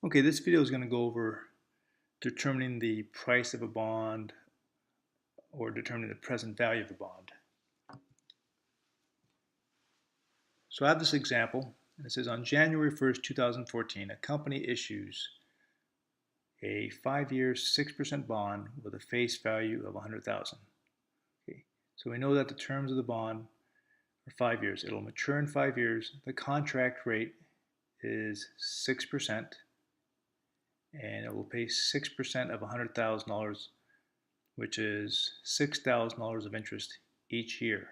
Okay, this video is going to go over determining the price of a bond or determining the present value of a bond. So I have this example, and it says on January 1st, 2014, a company issues a 5-year 6% bond with a face value of $100,000. Okay, so we know that the terms of the bond are 5 years. It'll mature in 5 years. The contract rate is 6%. And it will pay 6% of $100,000, which is $6,000 of interest each year.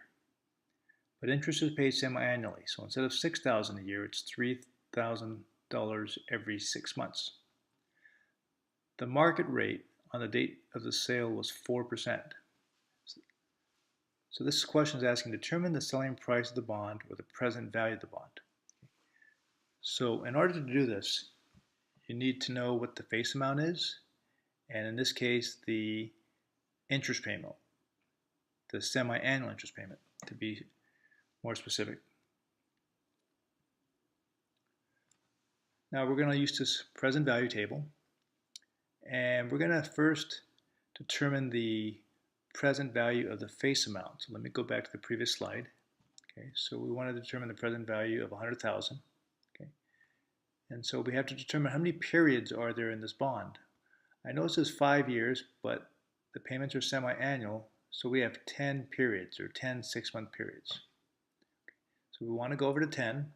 But interest is paid semi-annually, so instead of $6,000 a year, it's $3,000 every 6 months. The market rate on the date of the sale was 4%. So this question is asking, determine the selling price of the bond or the present value of the bond. So in order to do this, you need to know what the face amount is, and in this case, the interest payment, the semi-annual interest payment, to be more specific. Now we're going to use this present value table, and we're going to first determine the present value of the face amount. So let me go back to the previous slide. Okay, so we want to determine the present value of 100,000. And so we have to determine how many periods are there in this bond. I know it says 5 years, but the payments are semi-annual, so we have 10 periods, or 10 6-month periods. So we want to go over to 10,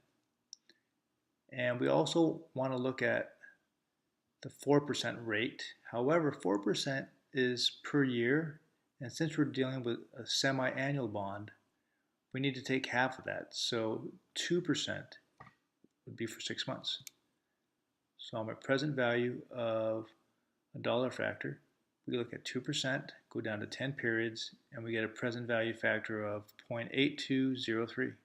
and we also want to look at the 4% rate. However, 4% is per year, and since we're dealing with a semi-annual bond, we need to take half of that, so 2% would be for 6 months. So on my present value of a dollar factor, we look at 2%, go down to 10 periods, and we get a present value factor of 0.8203.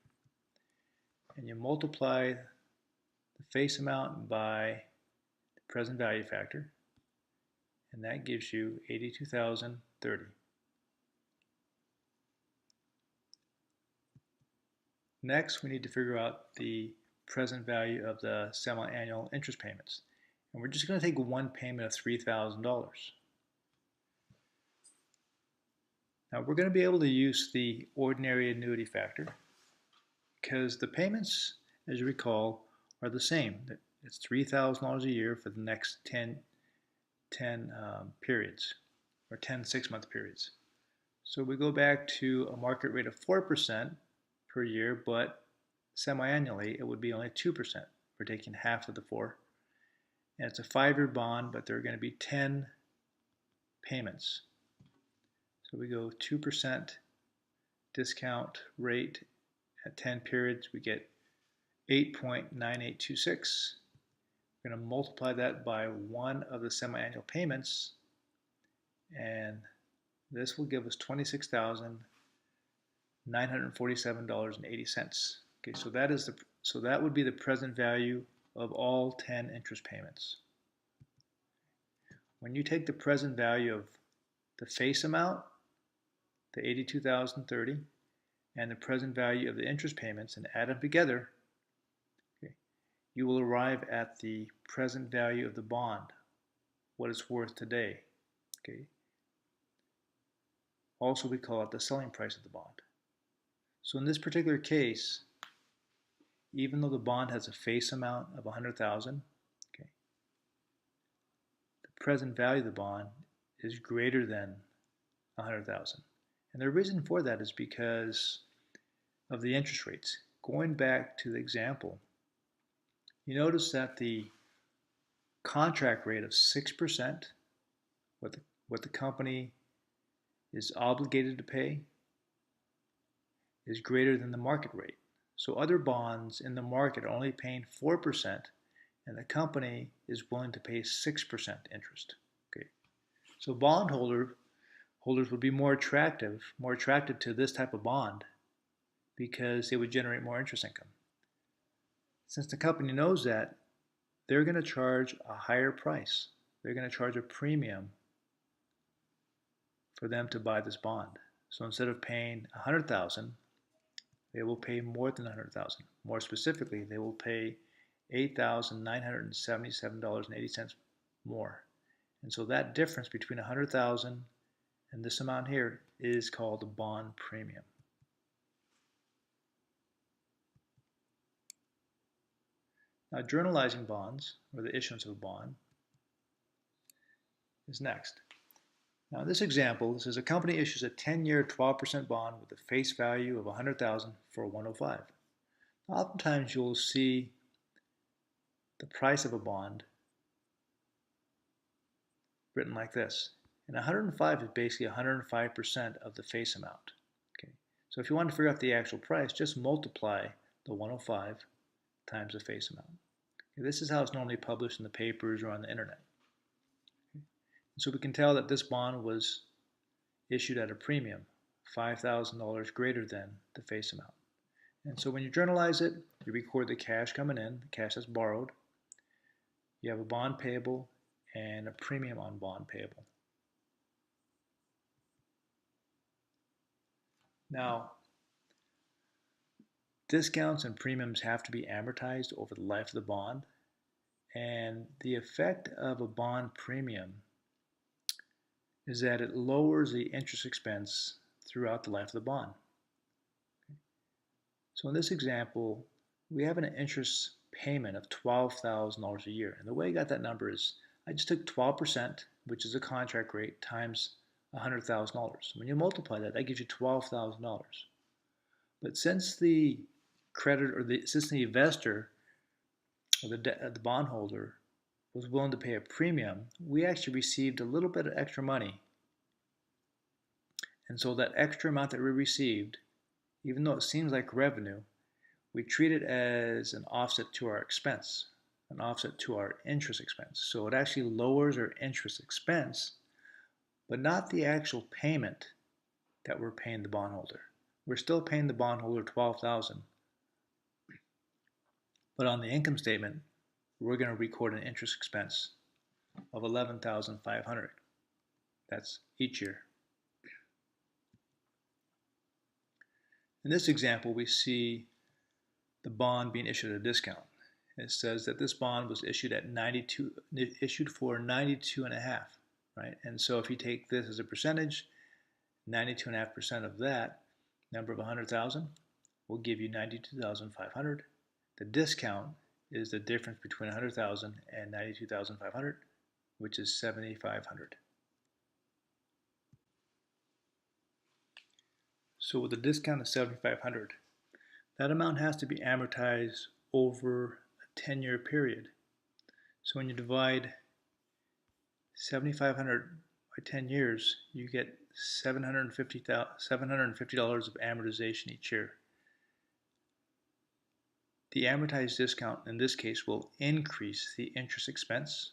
And you multiply the face amount by the present value factor, and that gives you 82,030. Next, we need to figure out the present value of the semi-annual interest payments. And we're just going to take one payment of $3,000. Now we're going to be able to use the ordinary annuity factor because the payments, as you recall, are the same. It's $3,000 a year for the next 10 periods, or 10 6-month periods. So we go back to a market rate of 4% per year, but semi-annually, it would be only 2%. We're taking half of the 4. And it's a 5-year bond, but there are going to be 10 payments. So we go 2% discount rate at 10 periods. We get 8.9826. We're going to multiply that by one of the semi-annual payments, and this will give us $26,947.80. Okay, so that would be the present value of all 10 interest payments. When you take the present value of the face amount, the 82,030, and the present value of the interest payments and add them together, okay, you will arrive at the present value of the bond, what it's worth today. Okay. Also, we call it the selling price of the bond. So in this particular case, even though the bond has a face amount of 100,000, okay, the present value of the bond is greater than 100,000. And the reason for that is because of the interest rates. Going back to the example, you notice that the contract rate of 6%, what the company is obligated to pay, is greater than the market rate. So other bonds in the market are only paying 4%, and the company is willing to pay 6% interest. Okay, so bondholders would be more attracted to this type of bond because it would generate more interest income. Since the company knows that, they're going to charge a higher price. They're going to charge a premium for them to buy this bond. So instead of paying $100,000, they will pay more than $100,000. More specifically, they will pay $8,977.80 more. And so that difference between $100,000 and this amount here is called a bond premium. Now, journalizing bonds, or the issuance of a bond, is next. Now, in this example, this is a company issues a 10-year 12% bond with a face value of $100,000 for $105. Oftentimes, you'll see the price of a bond written like this. And 105 is basically 105% of the face amount. Okay, so if you want to figure out the actual price, just multiply the 105 times the face amount. Okay, this is how it's normally published in the papers or on the internet. Okay, so we can tell that this bond was issued at a premium, $5,000 greater than the face amount. And so when you journalize it, you record the cash coming in, the cash that's borrowed. You have a bond payable and a premium on bond payable. Now, discounts and premiums have to be amortized over the life of the bond, and the effect of a bond premium is that it lowers the interest expense throughout the life of the bond. So in this example, we have an interest payment of $12,000 a year, and the way I got that number is I just took 12%, which is a contract rate, times $100,000. When you multiply that, that gives you $12,000. But since the creditor, or since the investor, or the bondholder, was willing to pay a premium, we actually received a little bit of extra money. And so that extra amount that we received, even though it seems like revenue, we treat it as an offset to our expense, an offset to our interest expense. So it actually lowers our interest expense, but not the actual payment that we're paying the bondholder. We're still paying the bondholder $12,000, but on the income statement, we're going to record an interest expense of $11,500. That's each year. In this example, we see the bond being issued at a discount. It says that this bond was issued at issued for 92.5, right? And so if you take this as a percentage, 92.5% of that number of 100,000 will give you 92,500. The discount is the difference between 100,000 and 92,500, which is 7,500. So with a discount of 7,500, that amount has to be amortized over a 10-year period. So when you divide 7,500 by 10 years, you get $750 of amortization each year. The amortized discount in this case will increase the interest expense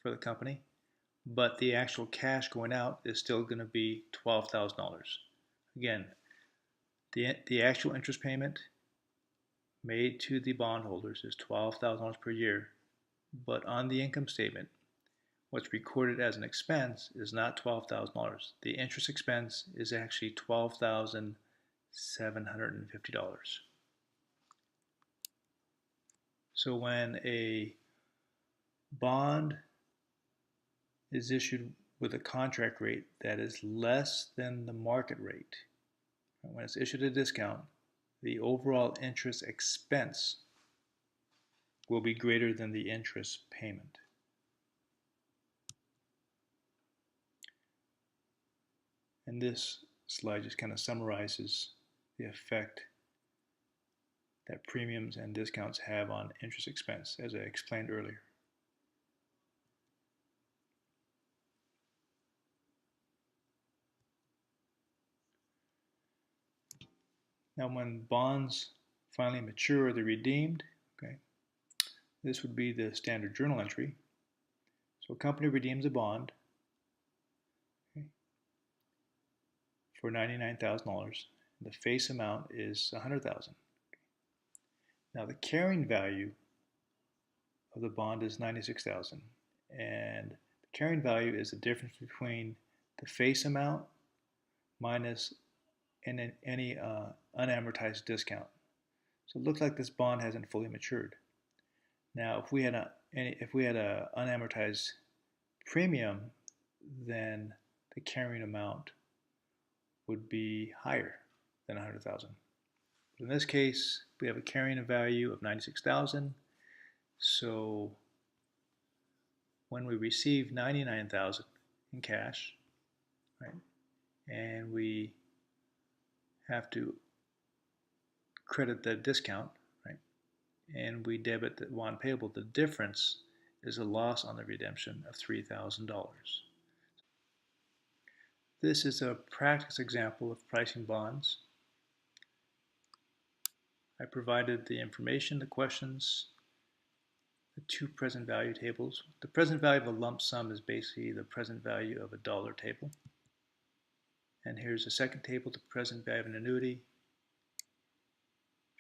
for the company, but the actual cash going out is still going to be $12,000. Again, the actual interest payment made to the bondholders is $12,000 per year, but on the income statement, what's recorded as an expense is not $12,000. The interest expense is actually $12,750. So when a bond is issued with a contract rate that is less than the market rate, when it's issued at a discount, the overall interest expense will be greater than the interest payment. And this slide just kind of summarizes the effect that premiums and discounts have on interest expense, as I explained earlier. Now when bonds finally mature or they're redeemed, okay, this would be the standard journal entry. So a company redeems a bond, okay, for $99,000. The face amount is $100,000. Now the carrying value of the bond is $96,000, and the carrying value is the difference between the face amount minus any unamortized discount. So it looks like this bond hasn't fully matured. Now, if we had a unamortized premium, then the carrying amount would be higher than 100,000. But in this case, we have a carrying value of 96,000. So when we receive 99,000 in cash, right, and we have to credit the discount, right, and we debit the bond payable, the difference is a loss on the redemption of $3,000. This is a practice example of pricing bonds. I provided the information, the questions, the two present value tables. The present value of a lump sum is basically the present value of a dollar table. And here's a second table, the present value of an annuity.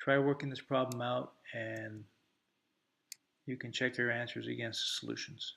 Try working this problem out and you can check your answers against the solutions.